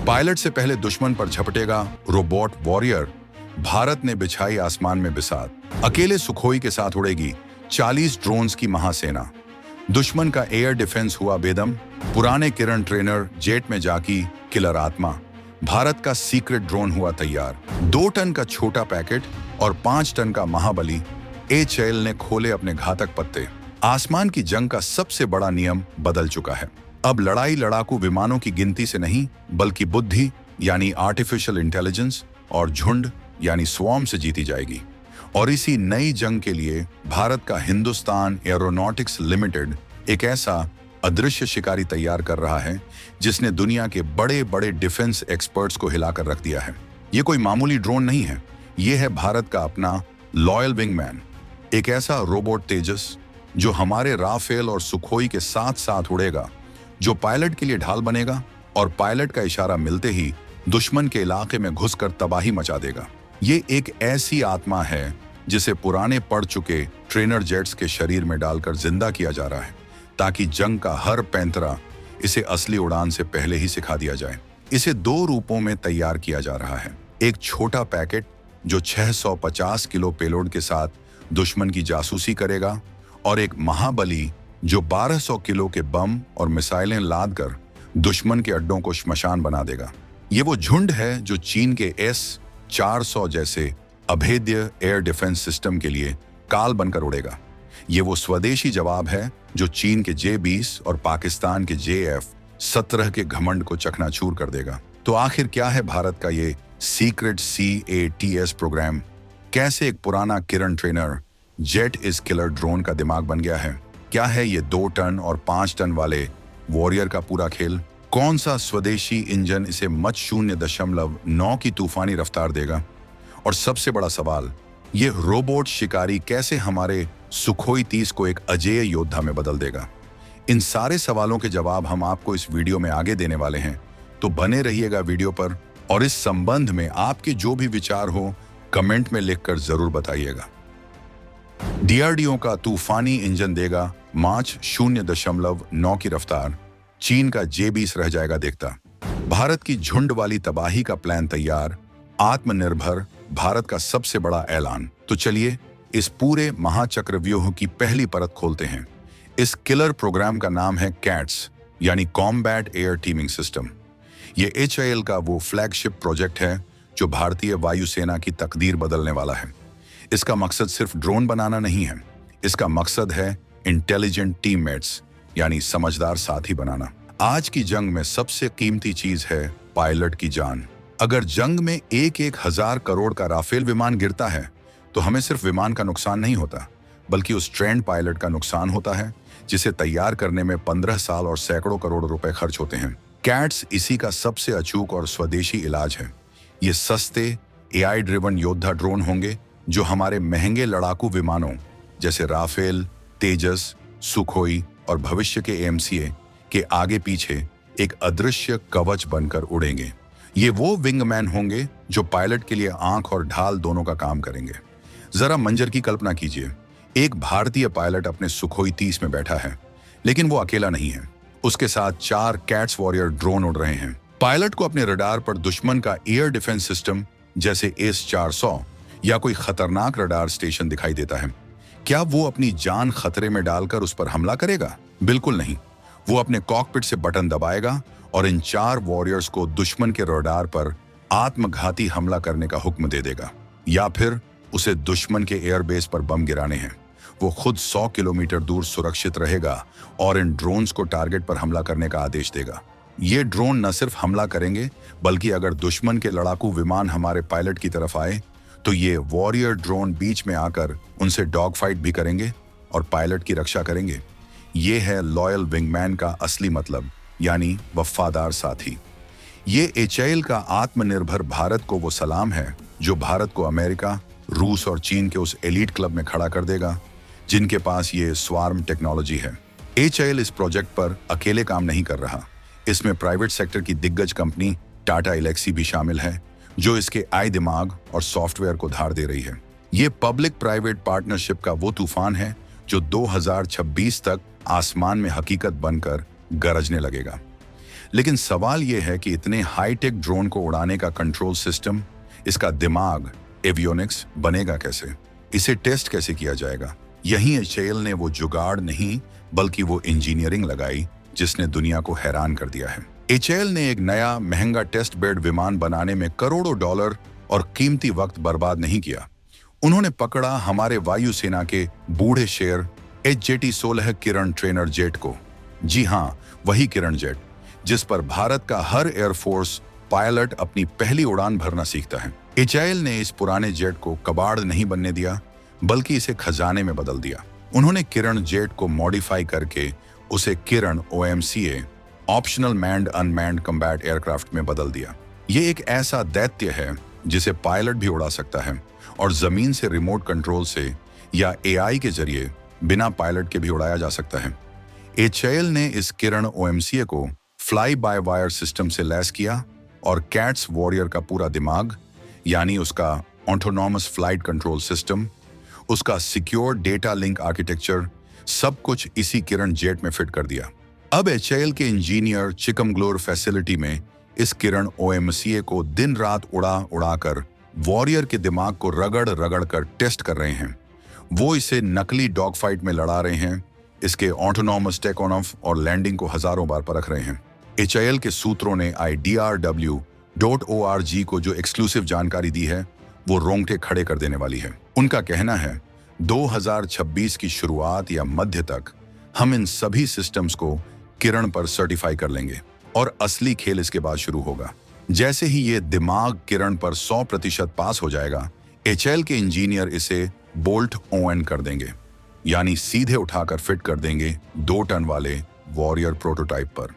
Pilot से पहले दुश्मन पर झपटेगा रोबोट वॉरियर। भारत ने बिछाई आसमान में बिसात। अकेले सुखोई के साथ उड़ेगी 40 ड्रोन्स की महासेना। दुश्मन का एयर डिफेंस हुआ बेदम। पुराने किरण ट्रेनर जेट में जाकी किलर आत्मा। भारत का सीक्रेट ड्रोन हुआ तैयार। 2 टन का छोटा पैकेट और 5 टन का महाबली। HAL ने खोले अपने घातक पत्ते। आसमान की जंग का सबसे बड़ा नियम बदल चुका है। अब लड़ाई लड़ाकू विमानों की गिनती से नहीं, बल्कि बुद्धि यानी आर्टिफिशियल इंटेलिजेंस और झुंड यानी स्वॉर्म से जीती जाएगी। और इसी नई जंग के लिए भारत का हिंदुस्तान एरोनॉटिक्स लिमिटेड एक ऐसा अदृश्य शिकारी तैयार कर रहा है जिसने दुनिया के बड़े बड़े डिफेंस एक्सपर्ट्स को हिलाकर रख दिया है। ये कोई मामूली ड्रोन नहीं है, ये है भारत का अपना लॉयल विंगमैन। एक ऐसा रोबोट तेजस जो हमारे राफेल और सुखोई के साथ साथ उड़ेगा, जो पायलट के लिए ढाल बनेगा और पायलट का इशारा मिलते ही दुश्मन के इलाके में घुसकर तबाही मचा देगा। ये एक ऐसी आत्मा है जिसे पुराने पड़ चुके ट्रेनर जेट्स के शरीर में डालकर जिंदा किया जा रहा है, ताकि जंग का हर पैंतरा इसे असली उड़ान से पहले ही सिखा दिया जाए। इसे 2 रूपों में तैयार किया जा रहा है। एक छोटा पैकेट जो 650 किलो पेलोड के साथ दुश्मन की जासूसी करेगा, और एक महाबली जो 1200 किलो के बम और मिसाइलें लादकर दुश्मन के अड्डों को श्मशान बना देगा। ये वो झुंड है जो चीन के S-400 जैसे अभेद्य एयर डिफेंस सिस्टम के लिए काल बनकर उड़ेगा। ये वो स्वदेशी जवाब है जो चीन के J-20 और पाकिस्तान के JF-17 के घमंड को चकनाचूर कर देगा। तो आखिर क्या है भारत का ये सीक्रेट CATS प्रोग्राम? कैसे एक पुराना किरण ट्रेनर जेट इस किलर ड्रोन का दिमाग बन गया है? क्या है ये 2 टन और 5 टन वाले वॉरियर का पूरा खेल? कौन सा स्वदेशी इंजन इसे मच 0.9 की तूफानी रफ्तार देगा? और सबसे बड़ा सवाल, ये रोबोट शिकारी कैसे हमारे सुखोई 30 को एक अजेय योद्धा में बदल देगा? इन सारे सवालों के जवाब हम आपको इस वीडियो में आगे देने वाले हैं, तो बने रहिएगा वीडियो पर। और इस संबंध में आपके जो भी विचार हो कमेंट में लिखकर जरूर बताइएगा। DRDO का तूफानी इंजन देगा मार्च 0.9 की रफ्तार। चीन का J-20 रह जाएगा देखता। भारत की झुंड वाली तबाही का प्लान तैयार। आत्मनिर्भर भारत का सबसे बड़ा ऐलान। तो चलिए इस पूरे महाचक्रव्यूह की पहली परत खोलते हैं। इस किलर प्रोग्राम का नाम है कैट्स यानी कॉम्बैट एयर टीमिंग सिस्टम। ये HAL का वो फ्लैगशिप प्रोजेक्ट है जो भारतीय वायुसेना की तकदीर बदलने वाला है। इसका मकसद सिर्फ ड्रोन बनाना नहीं है, इसका मकसद है इंटेलिजेंट टीममेट्स यानी समझदार साथी बनाना। आज की जंग में सबसे कीमती चीज है पायलट की जान। अगर जंग में एक 1000 करोड़ का राफेल विमान गिरता है तो हमें सिर्फ विमान का नुकसान नहीं होता, बल्कि उस ट्रेंड पायलट का नुकसान होता है जिसे तैयार करने में 15 साल और सैकड़ों करोड़ रुपए खर्च होते हैं। कैट्स इसी का सबसे अचूक और स्वदेशी इलाज है। ये सस्ते AI ड्रिवन योद्धा ड्रोन होंगे जो हमारे महंगे लड़ाकू विमानों जैसे राफेल, तेजस, सुखोई और भविष्य के AMCA के आगे पीछे एक अदृश्य कवच बनकर उड़ेंगे। ये वो विंगमैन होंगे जो पायलट के लिए आंख और ढाल दोनों का काम करेंगे। जरा मंजर की कल्पना कीजिए, एक भारतीय पायलट अपने सुखोई 30 में बैठा है, लेकिन वो अकेला नहीं है। उसके साथ 4 कैट्स वॉरियर ड्रोन उड़ रहे हैं। पायलट को अपने रडार पर दुश्मन का एयर डिफेंस सिस्टम जैसे S-400 या कोई खतरनाक रडार स्टेशन दिखाई देता है। क्या वो अपनी जान खतरे में डालकर उस पर हमला करेगा? बिल्कुल नहीं। वो अपने कॉकपिट से बटन दबाएगा और इन 4 वॉरियर्स को दुश्मन के रडार पर आत्मघाती हमला करने का हुक्म दे देगा, या फिर उसे दुश्मन के एयरबेस पर बम गिराने हैं। वो खुद 100 किलोमीटर दूर सुरक्षित रहेगा और इन ड्रोन्स को टारगेट पर हमला करने का आदेश देगा। ये ड्रोन न सिर्फ हमला करेंगे, बल्कि अगर दुश्मन के लड़ाकू विमान हमारे पायलट की तरफ आए तो ये वॉरियर ड्रोन बीच में आकर उनसे डॉग फाइट भी करेंगे और पायलट की रक्षा करेंगे। ये है लॉयल विंगमैन का असली मतलब, यानी वफादार साथी। ये HAL का आत्मनिर्भर भारत को वो सलाम है जो भारत को अमेरिका, रूस और चीन के उस एलीट क्लब में खड़ा कर देगा जिनके पास ये स्वार्म टेक्नोलॉजी है। HAL इस प्रोजेक्ट पर अकेले काम नहीं कर रहा। इसमें प्राइवेट सेक्टर की दिग्गज कंपनी टाटा एलेक्सी भी शामिल है जो इसके आई दिमाग और सॉफ्टवेयर को धार दे रही है। ये पब्लिक प्राइवेट पार्टनरशिप का वो तूफान है जो 2026 तक आसमान में हकीकत बनकर गरजने लगेगा। लेकिन सवाल यह है कि इतने हाईटेक ड्रोन को उड़ाने का कंट्रोल सिस्टम, इसका दिमाग, एवियोनिक्स बनेगा कैसे? इसे टेस्ट कैसे किया जाएगा? यहीं एचएएल ने वो जुगाड़ नहीं बल्कि वो इंजीनियरिंग लगाई जिसने दुनिया को हैरान कर दिया है। एचएएल ने एक नया महंगा टेस्ट बेड विमान बनाने में करोड़ों डॉलर और कीमती वक्त बर्बाद नहीं किया। उन्होंने पकड़ा हमारे वायुसेना के बूढ़े शेर HJT-16 किरण ट्रेनर जेट को। जी हाँ, वही किरण जेट जिस पर भारत का हर एयरफोर्स पायलट अपनी पहली उड़ान भरना सीखता है। एचएएल ने इस पुराने जेट को कबाड़ नहीं बनने दिया बल्कि इसे खजाने में बदल दिया। उन्होंने किरण जेट को मॉडिफाई करके उसे किरण OMCA optional manned unmanned combat aircraft में बदल दिया। ये एक ऐसा दैत्य है जिसे पायलट भी उड़ा सकता है और जमीन से रिमोट कंट्रोल से या AI के जरिए बिना पायलट के भी उड़ाया जा सकता है। एचएएल ने इस किरण OMCA को फ्लाई बाय वायर सिस्टम से लैस किया और कैट्स वॉरियर का पूरा दिमाग, यानी उसका ऑटोनॉमस फ्लाइट कंट्रोल सिस्टम, उसका सिक्योर डेटा लिंक आर्किटेक्चर, सब कुछ इसी किरण जेट में फिट कर दिया। अब एचएएल के इंजीनियर चिकमगलूर फैसिलिटी में इस किरण OMCA को दिन रात उड़ाकर वॉरियर के दिमाग को रगड़ कर टेस्ट कर रहे हैं। वो इसे नकली डॉग फाइट में लड़ा रहे हैं, इसके ऑटोनॉमस टेक ऑफ और लैंडिंग को हजारों बार परख रहे हैं। एचएएल के सूत्रों ने IDRW.org को जो एक्सक्लूसिव जानकारी दी है वो रोंगटे खड़े कर देने वाली है। उनका कहना है 2026 की शुरुआत या मध्य तक हम इन सभी सिस्टम्स को किरण पर सर्टिफाई कर लेंगे और असली खेल इसके बाद शुरू होगा। जैसे ही ये दिमाग किरण पर 100% पास हो जाएगा, एचएएल के इंजीनियर इसे बोल्ट ऑन कर देंगे, यानी सीधे उठाकर फिट कर देंगे 2 टन वाले वॉरियर प्रोटोटाइप पर।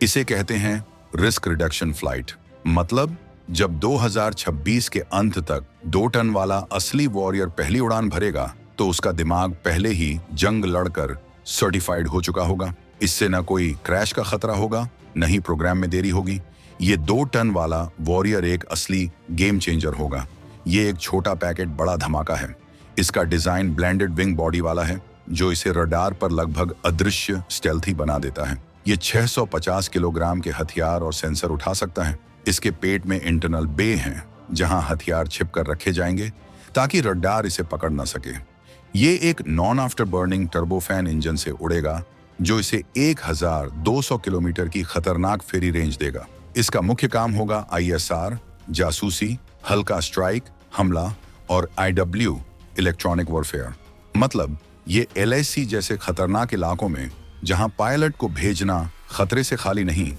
इसे कहते हैं रिस्क रिडक्शन फ्लाइट। मतलब जब 2026 के अंत तक 2 टन वाला असली वॉरियर पहली उड़ान भरेगा तो उसका दिमाग पहले ही जंग लड़कर सर्टिफाइड हो चुका होगा। इससे न कोई क्रैश का खतरा होगा, न ही प्रोग्राम में देरी होगी। ये 2 टन वाला वॉरियर एक असली गेम चेंजर होगा। ये एक छोटा पैकेट बड़ा धमाका है। इसका डिजाइन ब्लेंडेड विंग बॉडी वाला है जो इसे रडार पर लगभग अदृश्य स्टेल्थी बना देता है। ये 650 किलोग्राम के हथियार और सेंसर उठा सकता है। इसके पेट में इंटरनल बे हैं जहां हथियार छिप कर रखे जाएंगे ताकि रडार इसे पकड़ ना सके। ये एक non after burning turbofan engine से उड़ेगा जो इसे 1200 किलोमीटर की खतरनाक फेरी रेंज देगा। इसका मुख्य काम होगा ISR, जासूसी, हल्का स्ट्राइक, हमला और IW इलेक्ट्रॉनिक वॉरफेयर। मतलब ये LAC जैसे खतरनाक इलाकों में जहां पायलट को भेजना खतरे से खाली नहीं,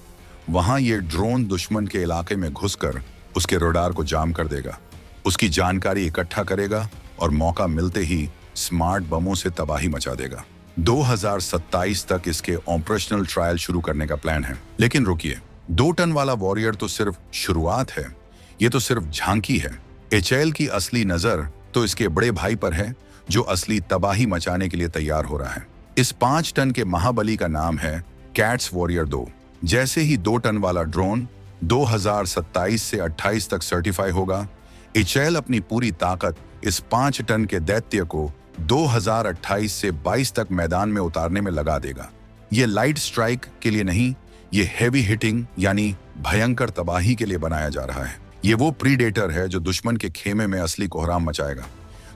वहां ये ड्रोन दुश्मन के इलाके में घुसकर उसके रडार को जाम कर देगा, उसकी जानकारी इकट्ठा करेगा और मौका मिलते ही स्मार्ट बमों से तबाही मचा देगा। 2027 तक इसके ऑपरेशनल ट्रायल शुरू करने का प्लान है। लेकिन रुकिए, 2 टन वाला वॉरियर तो सिर्फ शुरुआत है, ये तो सिर्फ झांकी है। एचएएल की असली नजर तो इसके बड़े भाई पर है जो असली तबाही मचाने के लिए तैयार हो रहा है। इस 5 टन के महाबली का नाम है कैट्स वॉरियर 2। जैसे ही 2 टन वाला ड्रोन 2027 से 28 तक सर्टिफाई होगा, एचएएल अपनी पूरी ताकत इस 5 टन के दैत्य को 2028 से 22 तक मैदान में उतारने में लगा देगा। ये लाइट स्ट्राइक के लिए नहीं, ये हेवी हिटिंग यानी भयंकर तबाही के लिए बनाया जा रहा है। ये वो प्रीडेटर है जो दुश्मन के खेमे में असली कोहराम मचाएगा।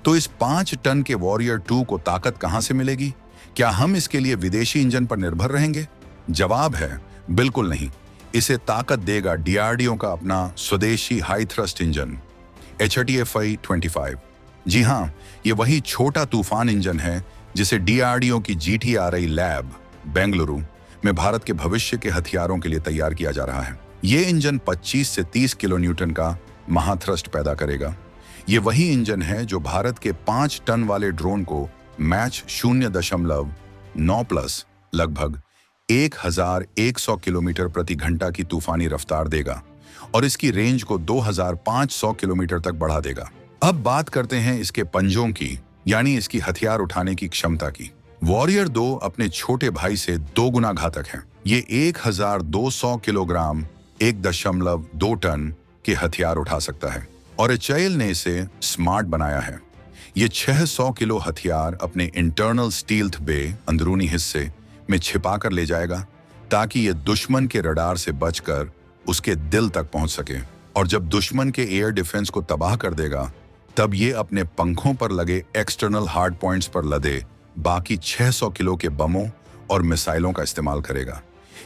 तो इस 5 टन के वॉरियर 2 को ताकत कहां से मिलेगी? क्या हम इसके लिए विदेशी इंजन पर निर्भर रहेंगे? जवाब है बिल्कुल नहीं। इसे ताकत देगा DRDO का अपना स्वदेशी हाई थ्रस्ट इंजन HTFI-25। जी हाँ, ये वही छोटा तूफान इंजन है जिसे DRDO की GTRI लैब बेंगलुरु में भारत के भविष्य के हथियारों के लिए तैयार किया जा रहा है। ये इंजन 25 से 30 किलो न्यूटन का महाथ्रस्ट पैदा करेगा। ये वही इंजन है जो भारत के 5 टन वाले ड्रोन को मैच 0.9 प्लस लगभग 1100 किलोमीटर प्रति घंटा की तूफानी रफ्तार देगा और इसकी रेंज को 2500 किलोमीटर तक बढ़ा देगा। अब बात करते हैं इसके पंजों की, यानी इसकी हथियार उठाने की क्षमता की। वॉरियर 2 अपने छोटे भाई से 2 गुना घातक है। ये 1200 किलोग्राम 1.2 टन के हथियार उठा सकता है और एचएएल ने इसे स्मार्ट बनाया है। ये 600 किलो हथियार अपने इंटरनल स्टील्थ बे अंदरूनी हिस्से में छिपा कर ले जाएगा ताकि ये दुश्मन के रडार से बचकर उसके दिल तक पहुंच सके। और जब दुश्मन के एयर डिफेंस को तबाह कर देगा, तब ये अपने पंखों पर लगे एक्सटर्नल हार्ड पॉइंट्स पर लदे बाकी 600 किलो के बमों और मिसाइलों का इस्तेमाल करेगा।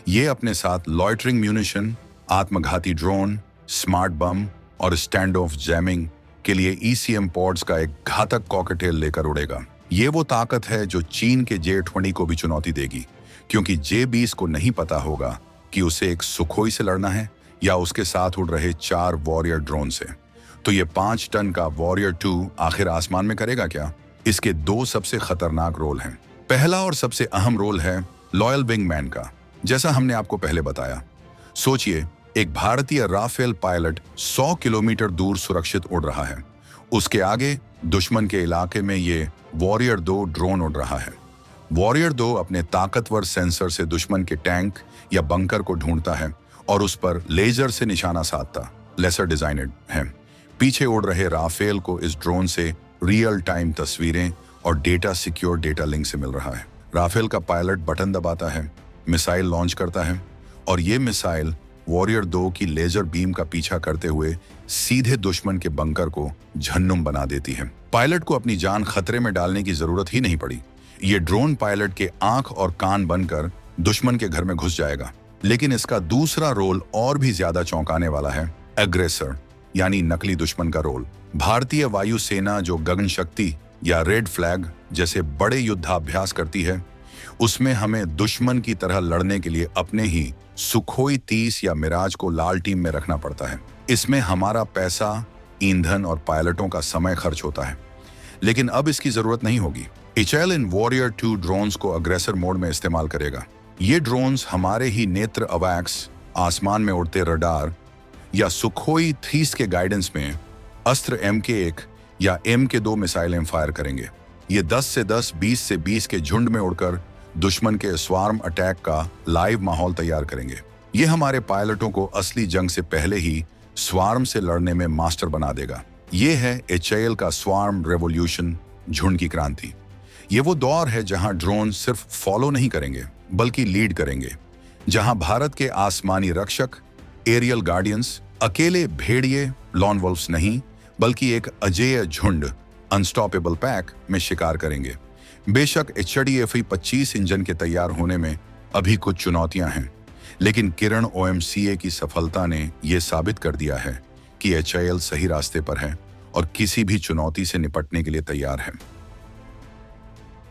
ये अपने साथ लॉइटरिंग म्यूनिशन, आत्मघाती ड्रोन, स्मार्ट बम और स्टैंड ऑफ जैमिंग के लिए ECM पॉड्स का एक घातक कॉकटेल लेकर उड़ेगा। ये वो ताकत है जो चीन के J-20 को भी चुनौती देगी, क्योंकि J-20 को नहीं पता होगा कि उसे एक सुखोई से लड़ना है या उसके साथ उड़ रहे 4 वॉरियर ड्रोन से। तो ये 5 टन का वॉरियर 2 आखिर आसमान में करेगा क्या? इसके 2 सबसे खतरनाक रोल हैं। पहला और सबसे अहम रोल है लॉयल विंगमैन का, जैसा हमने आपको पहले बताया। सोचिए, एक भारतीय राफेल पायलट 100 किलोमीटर दूर सुरक्षित उड़ रहा है। उसके आगे दुश्मन के इलाके में ये वॉरियर 2 ड्रोन उड़ रहा है। वॉरियर 2 अपने ताकतवर सेंसर से दुश्मन के टैंक या बंकर को ढूंढता है और उस पर लेजर से निशाना साधता, लेसर डिजाइनड है। पीछे उड़ रहे राफेल को इस ड्रोन से रियल टाइम तस्वीरें और डेटा सिक्योर डेटा लिंक से मिल रहा है। राफेल का पायलट बटन दबाता है, मिसाइल लॉन्च करता है और ये मिसाइल वॉरियर 2 की लेजर बीम का पीछा करते हुए सीधे दुश्मन के बंकर को झन्नुम बना देती है। पायलट को अपनी जान खतरे में डालने की जरूरत ही नहीं पड़ी। ये ड्रोन पायलट के आंख और कान बनकर दुश्मन के घर में घुस जाएगा। लेकिन इसका दूसरा रोल और भी ज्यादा चौंकाने वाला है, एग्रेसर यानी नकली दुश्मन का रोल। भारतीय वायुसेना जो गगन शक्ति या रेड फ्लैग जैसे बड़े युद्धाभ्यास करती है, उसमें हमें दुश्मन की तरह लड़ने के लिए अपने ही सुखोई 30 या मिराज को लाल टीम में रखना पड़ता है। इसमें हमारा पैसा, ईंधन और पायलटों का समय खर्च होता है, लेकिन अब इसकी जरूरत नहीं होगी। HAL इन वॉरियर 2 ड्रोन्स को अग्रेसर मोड में इस्तेमाल करेगा। ये ड्रोन्स हमारे ही नेत्र अवैक्स, आसमान में उड़ते रडार या सुखोई 30 के गाइडेंस में अस्त्र MK1 या MK2 मिसाइलें फायर करेंगे। ये 10 से 10, 20 से 20 के झुंड में उड़कर दुश्मन के स्वार्म अटैक का लाइव माहौल तैयार करेंगे। ये हमारे पायलटों को असली जंग से पहले ही स्वार्म से लड़ने में मास्टर बना देगा। ये है HAL का स्वार्म रेवोल्यूशन, झुंड की क्रांति। ये वो दौर है जहां ड्रोन सिर्फ फॉलो नहीं करेंगे बल्कि लीड करेंगे, जहां भारत के आसमानी रक्षक, एरियल गार्डियंस अकेले भेड़िए, लॉन वुल्फ्स नहीं बल्कि एक अजेय झुंड, अनस्टॉपेबल पैक में शिकार करेंगे। बेशक HDFE 25 इंजन के तैयार होने में अभी कुछ चुनौतियां हैं, लेकिन किरण OMCA की सफलता ने यह साबित कर दिया है कि HAL सही रास्ते पर है और किसी भी चुनौती से निपटने के लिए तैयार है।